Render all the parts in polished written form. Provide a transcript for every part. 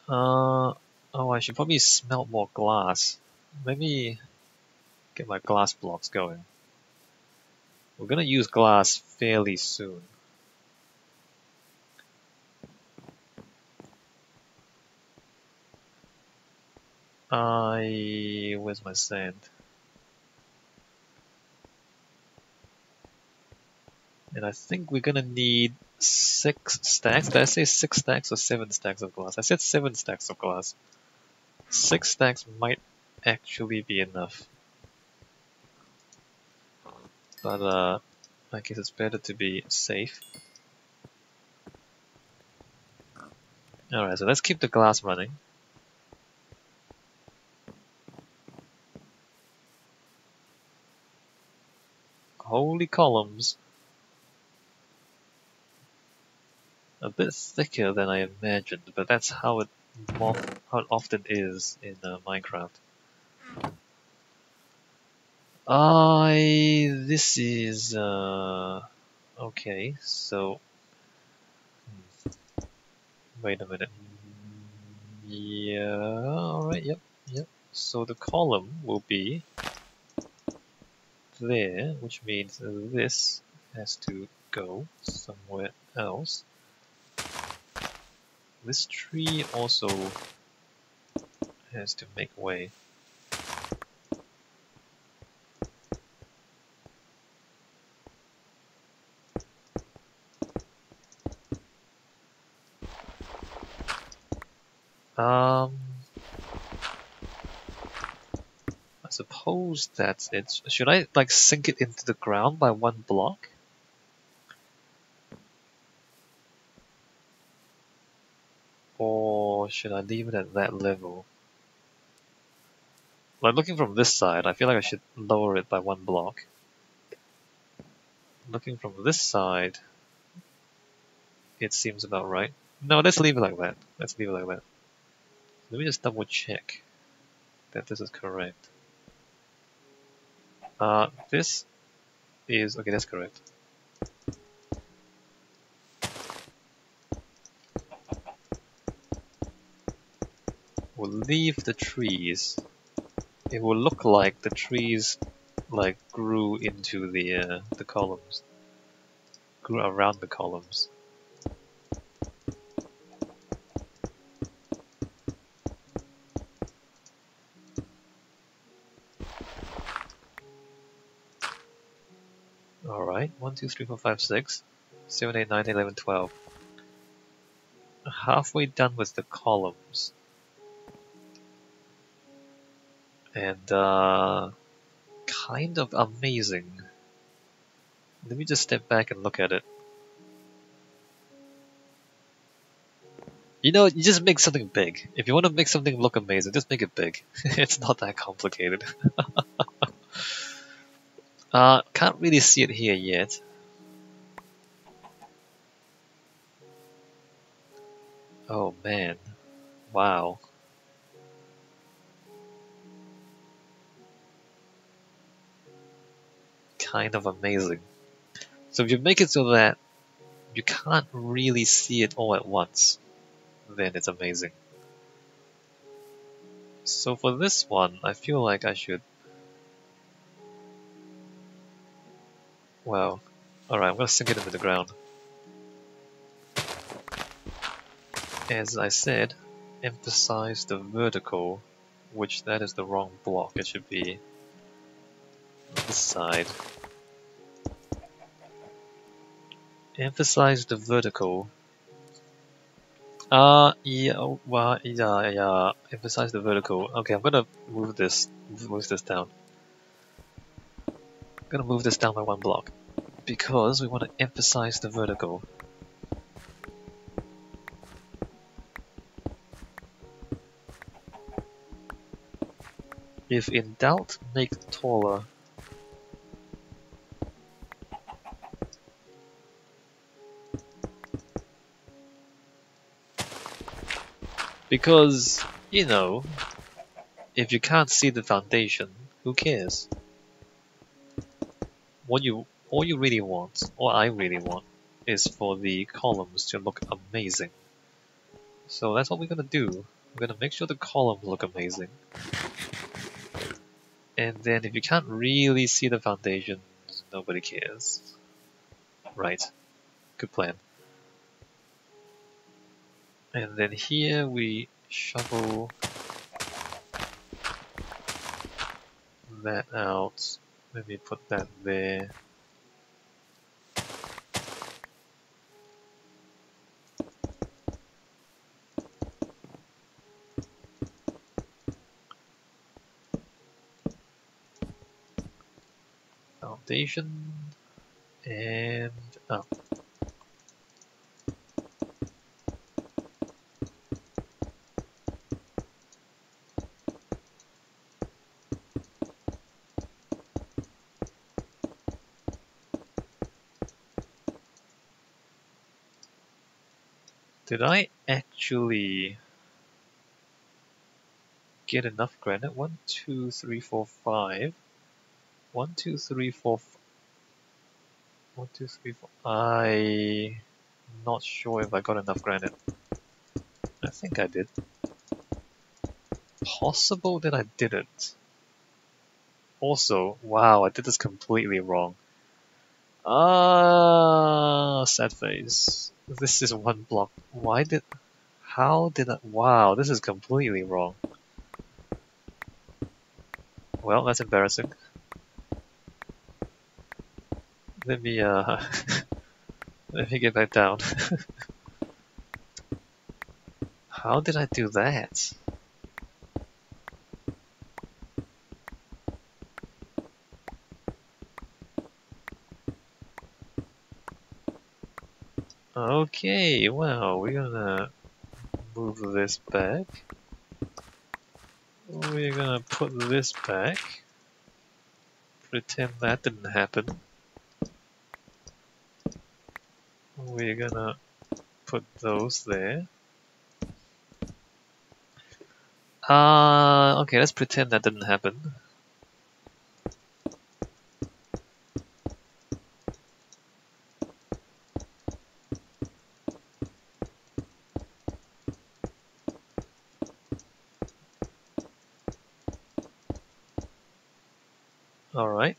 Oh, I should probably smelt more glass. Let me get my glass blocks going. We're gonna use glass fairly soon. Where's my sand? And I think we're gonna need 6 stacks. Did I say 6 stacks or 7 stacks of glass? I said 7 stacks of glass. 6 stacks might actually be enough. But I guess it's better to be safe. Alright, so let's keep the glass running. Holy columns. A bit thicker than I imagined, but that's how it often is in Minecraft. This is okay. So wait a minute. Yeah, all right. Yep. So the column will be there, which means this has to go somewhere else. This tree also has to make way. I suppose that's it. Should I like sink it into the ground by 1 block? Or should I leave it at that level? Like looking from this side, I feel like I should lower it by 1 block. Looking from this side, it seems about right. No, let's leave it like that. Let's leave it like that. Let me just double check that this is correct. This is okay. That's correct. We'll leave the trees. It will look like the trees like grew into the columns, grew around the columns. All right, 1, 2, 3, 4, 5, 6, 7, 8, 9, 10, 11, 12. Halfway done with the columns. And kind of amazing. Let me just step back and look at it. You know, you just make something big. If you want to make something look amazing, just make it big. It's not that complicated. Can't really see it here yet. Oh man. Wow. Kind of amazing. So if you make it so that you can't really see it all at once, then it's amazing. So for this one, I feel like I should... Well, alright, I'm gonna sink it into the ground. As I said, emphasize the vertical, which that is the wrong block. It should be on this side. Emphasize the vertical. Yeah. Emphasize the vertical. Okay, I'm gonna move this down. I'm gonna move this down by 1 block because we want to emphasize the vertical. If in doubt, make it taller. Because, you know, if you can't see the foundation, who cares? All you really want, or I really want, is for the columns to look amazing. So that's what we're gonna do. We're gonna make sure the columns look amazing. And then if you can't really see the foundations, nobody cares. Right. Good plan. And then here we shovel that out. Let me put that there. Foundation and up. Did I actually get enough granite? 1, 2, 3, 4, 5. 1, 2, 3, 4. 1, 2, 3, 4. I'm not sure if I got enough granite. I think I did. Possible that I didn't. Also, wow, I did this completely wrong. Sad face. This is one block. How did I, wow, this is completely wrong. Well, that's embarrassing. Let me, let me get back down. How did I do that? Okay, well, we're gonna move this back. We're gonna put this back. Pretend that didn't happen. We're gonna put those there. Okay, let's pretend that didn't happen. Alright,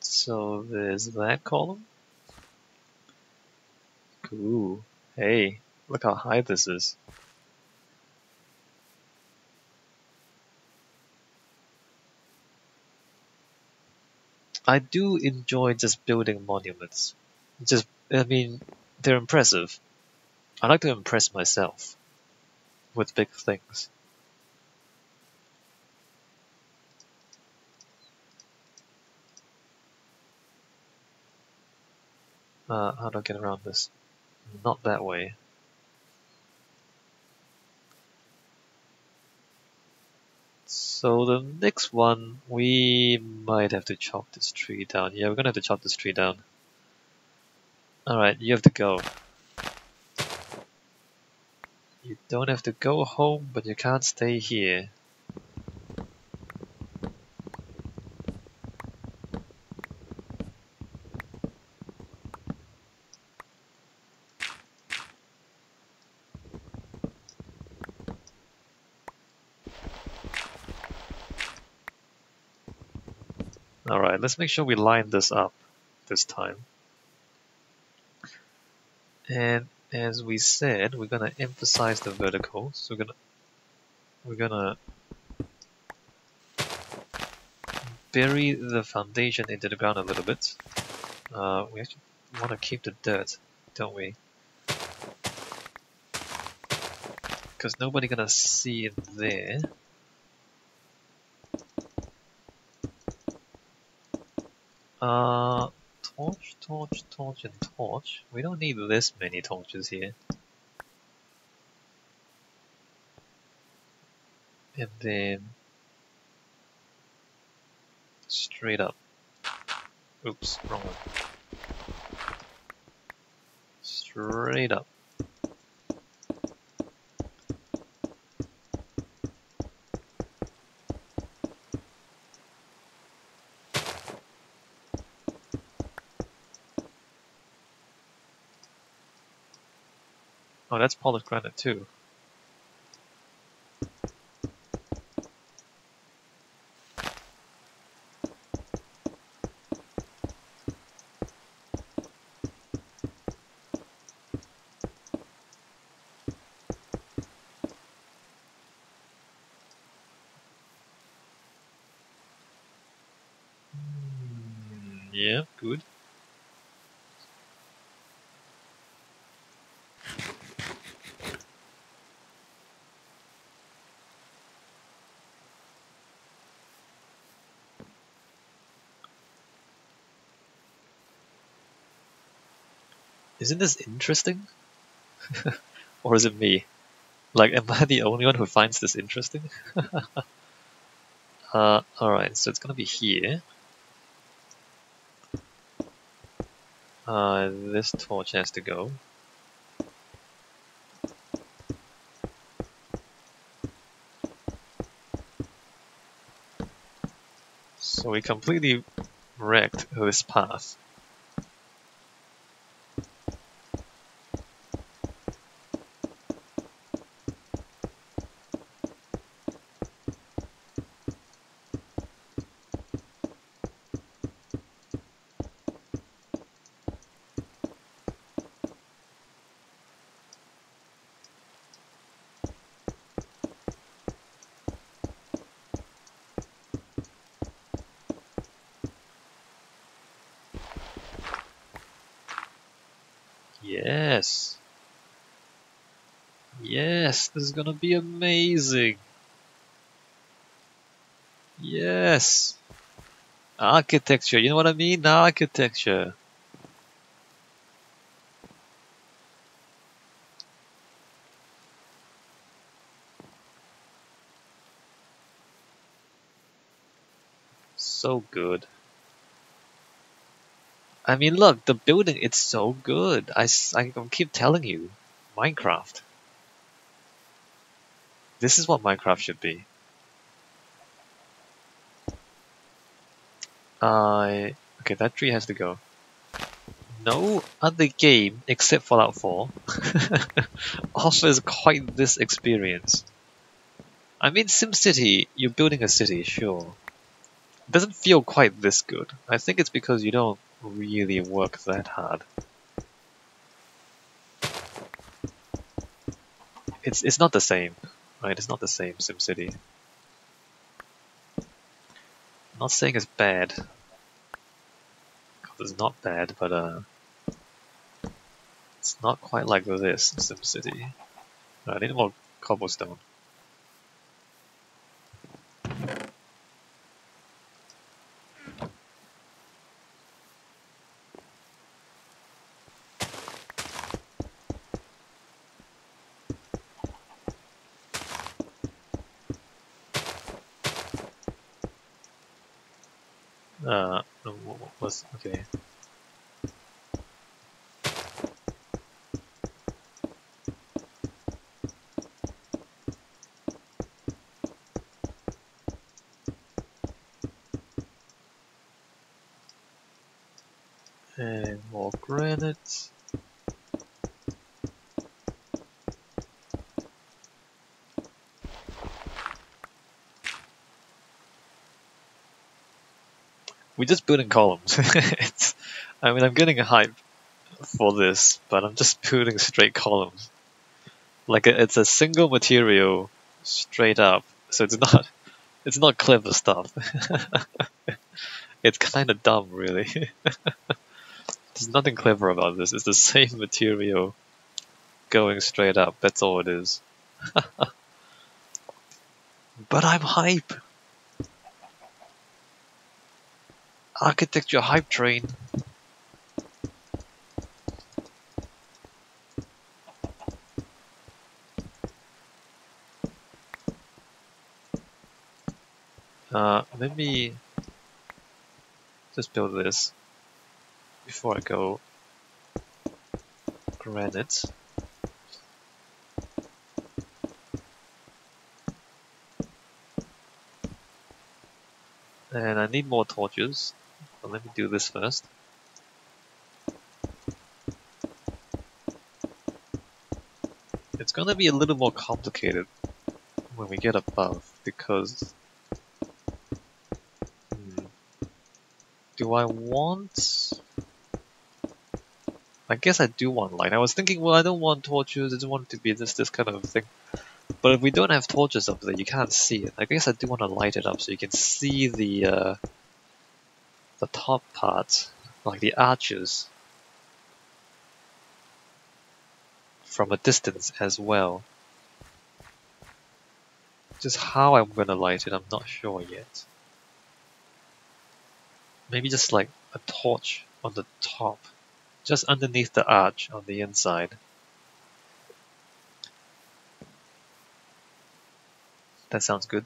so there's that column. Cool. Hey, look how high this is. I do enjoy just building monuments. I mean, they're impressive. I like to impress myself with big things. How do I get around this? Not that way. So the next one, we might have to chop this tree down. Yeah, we're gonna have to chop this tree down. Alright, you have to go. You don't have to go home, but you can't stay here. Alright, let's make sure we line this up this time. And as we said, we're gonna emphasize the vertical. So we're gonna bury the foundation into the ground a little bit. We actually want to keep the dirt, don't we? Because nobody's gonna see it there. Torch, torch, torch, and torch. We don't need this many torches here. And then straight up. Oops, wrong one. Straight up. Oh, that's polished granite too. Isn't this interesting? Or is it me? Like, am I the only one who finds this interesting? Alright, so it's gonna be here. This torch has to go. So we completely wrecked this path. Yes. Yes, this is gonna be amazing. Yes. Architecture, you know what I mean? Architecture. So good. I mean, look, the building, it's so good. I keep telling you, Minecraft. This is what Minecraft should be. Okay, that tree has to go. No other game except Fallout 4 offers quite this experience. I mean, SimCity, you're building a city, sure. It doesn't feel quite this good. I think it's because you don't really work that hard. It's not the same, right? It's not the same SimCity. I'm not saying it's bad. Because it's not bad, but it's not quite like this SimCity. I need more cobblestone. What was okay? And more granite. We're just building columns. I mean, I'm getting a hype for this, but I'm just building straight columns. Like it's a single material straight up, so it's not clever stuff. It's kind of dumb, really. There's nothing clever about this. It's the same material going straight up. That's all it is. But I'm hype. Architecture hype train. Let me just build this before I go. Granite. And I need more torches. But let me do this first. It's gonna be a little more complicated when we get above because do I want? I guess I do want light. I was thinking, well, I don't want torches. I don't want it to be this kind of thing. But if we don't have torches up there, you can't see it. I guess I do want to light it up so you can see the top part, like the arches, from a distance as well. Just how I'm gonna light it, I'm not sure yet. Maybe just like a torch on the top just underneath the arch on the inside. That sounds good.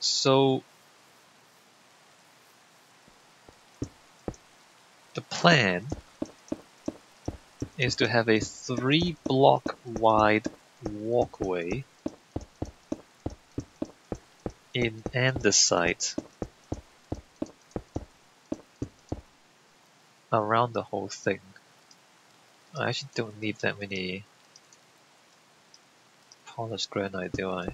So the plan is to have a 3-block wide walkway in andesite around the whole thing. I actually don't need that many polished granite, do I?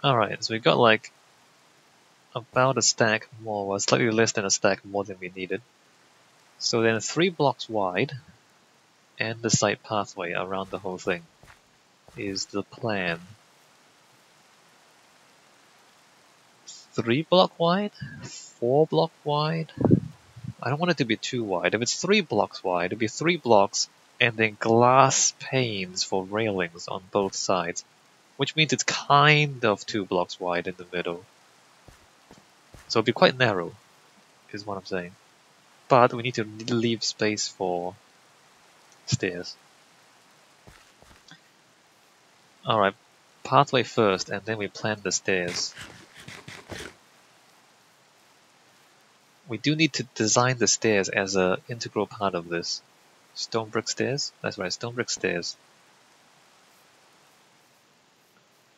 Alright, so we got like about a stack more, or slightly less than a stack more than we needed. So then 3 blocks wide and the site pathway around the whole thing is the plan. 3 block wide? 4 block wide? I don't want it to be too wide. If it's 3 blocks wide, it'd be 3 blocks and then glass panes for railings on both sides. Which means it's kind of 2 blocks wide in the middle. So it'd be quite narrow, is what I'm saying. But we need to leave space for stairs. Alright, pathway first, and then we plan the stairs. We do need to design the stairs as an integral part of this. Stone brick stairs? That's right, stone brick stairs.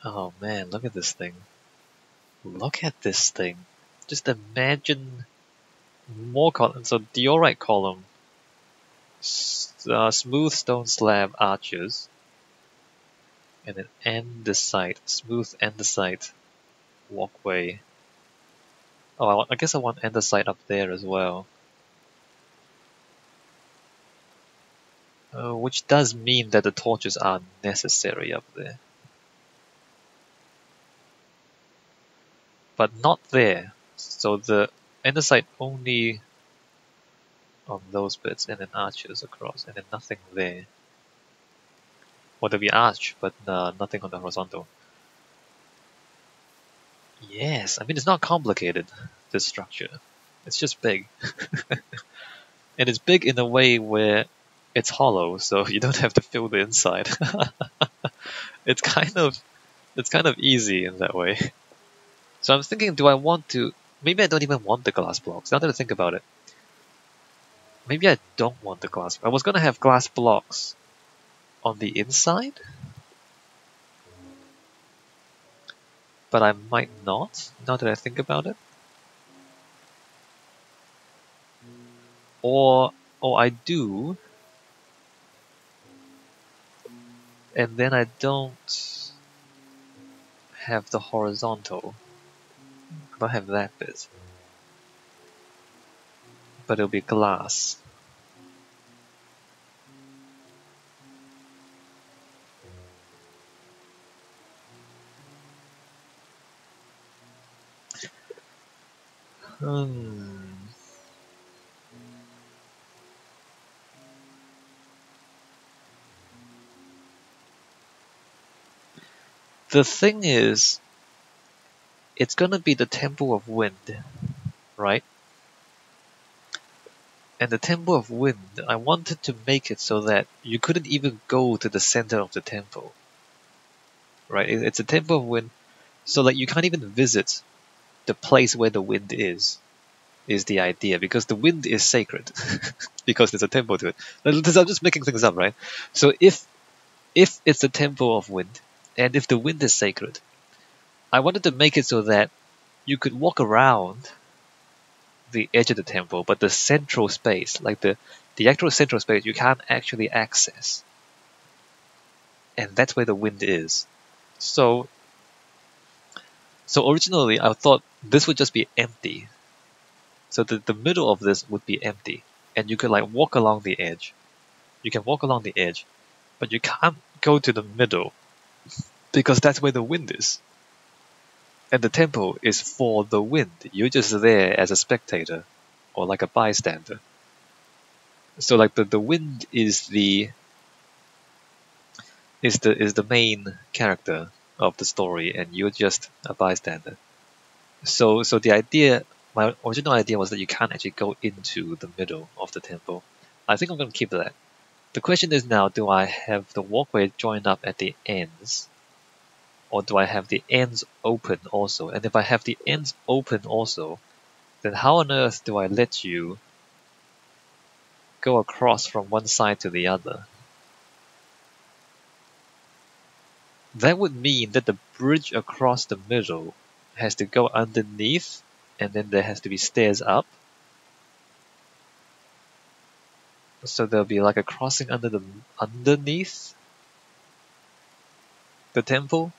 Oh man, look at this thing. Look at this thing. Just imagine more columns. So diorite column, smooth stone slab arches, and then andesite, smooth andesite walkway. Oh, I guess I want andesite up there as well. Which does mean that the torches are necessary up there. But not there. So the andesite only on those bits, and then arches across, and then nothing there. Or there'll be arch, but nothing on the horizontal. Yes, I mean it's not complicated, this structure. It's just big. And it's big in a way where it's hollow, so you don't have to fill the inside. It's kind of easy in that way. So I'm thinking, do I want to... Maybe I don't even want the glass blocks, now that I think about it. Maybe I don't want the glass... I was going to have glass blocks on the inside? But I might not, now that I think about it. Or I do, and then I don't have the horizontal. I don't have that bit. But it'll be glass. The thing is, it's gonna be the Temple of Wind, right? And the Temple of Wind, I wanted to make it so that you couldn't even go to the center of the temple. Right? It's a Temple of Wind, so like you can't even visit the place where the wind is the idea, because the wind is sacred. Because there's a temple to it. I'm just making things up, right? So if it's the Temple of Wind, and if the wind is sacred, I wanted to make it so that you could walk around the edge of the temple, but the central space, like the actual central space, you can't actually access. And that's where the wind is. So originally I thought this would just be empty. So the middle of this would be empty. And you could like walk along the edge. You can walk along the edge, but you can't go to the middle because that's where the wind is. And the temple is for the wind. You're just there as a spectator or like a bystander. So like the wind is the main character of the story, and you're just a bystander. So the idea, my original idea was that you can't actually go into the middle of the temple. I think I'm gonna keep that. The question is now, do I have the walkway joined up at the ends, or do I have the ends open also? And if I have the ends open also, then how on earth do I let you go across from one side to the other? That would mean that the bridge across the middle has to go underneath, and then there has to be stairs up. So there'll be like a crossing underneath the temple,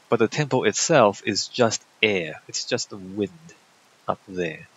but the temple itself is just air. It's just the wind up there.